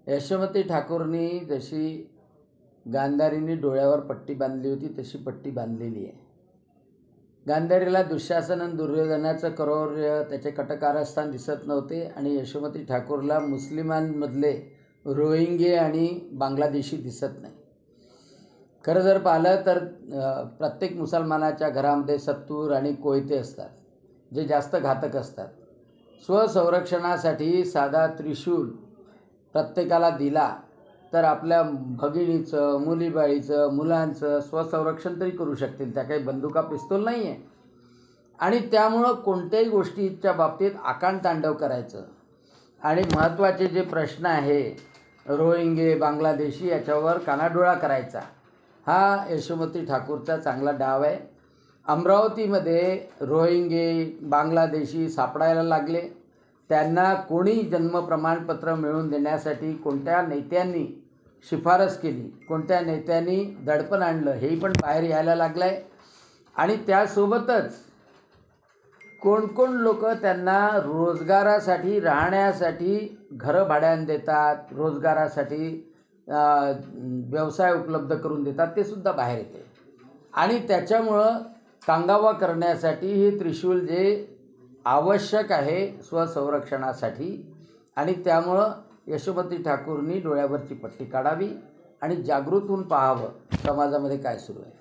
यशोमती ठाकूरनी जशी गांधारीने डोळ्यावर पट्टी बांधली होती तशी पट्टी बांधलेली आहे. गांधारीला दुःशासन आणि दुर्योधनाचं क्रौर्य, त्याचे कटकारस्थान दिसत नव्हते आणि यशोमती ठाकूरला मुस्लिमांमधले रोहिंगे आणि बांगलादेशी दिसत नाही. खरं जर पाहिलं तर प्रत्येक मुसलमानाच्या घरामध्ये सत्तूर आणि कोयते असतात जे जास्त घातक असतात. स्वसंरक्षणासाठी साधा त्रिशूल प्रत्येकाला दिला तर आपल्या भगिनीचं, मुलीबाळीचं, मुलांचं स्वसंरक्षण तरी करू शकतील. त्या काही बंदुका पिस्तूल नाही आहे. आणि त्यामुळं कोणत्याही गोष्टीच्या बाबतीत आकांडतांडव करायचं आणि महत्त्वाचे जे प्रश्न आहे रोहिंगे, बांगलादेशी याच्यावर कानाडोळा करायचा हा यशोमती ठाकूरचा चांगला डाव आहे. अमरावतीमध्ये रोहिंगे, बांगलादेशी सापडायला लागले. त्यांना कोणी जन्म प्रमाणपत्र मिळवून देण्यासाठी कोणत्या नेत्यांनी शिफारस केली, कोणत्या नेत्यांनी दडपण आणलं हेही पण बाहेर यायला लागलं आहे. आणि त्यासोबतच कोण लोक त्यांना रोजगारासाठी, राहण्यासाठी घरं भाड्यानं देतात, रोजगारासाठी व्यवसाय उपलब्ध करून देतात, ते सुद्धा बाहेर येते. आणि त्याच्यामुळं कांगावा करण्यासाठी हे त्रिशूल जे आवश्यक आहे स्वसंरक्षणासाठी, आणि त्यामुळं यशोमती ठाकूरनी डोळ्यावरची पट्टी काढावी आणि जागृत होऊन पाहावं समाजामध्ये काय सुरू आहे.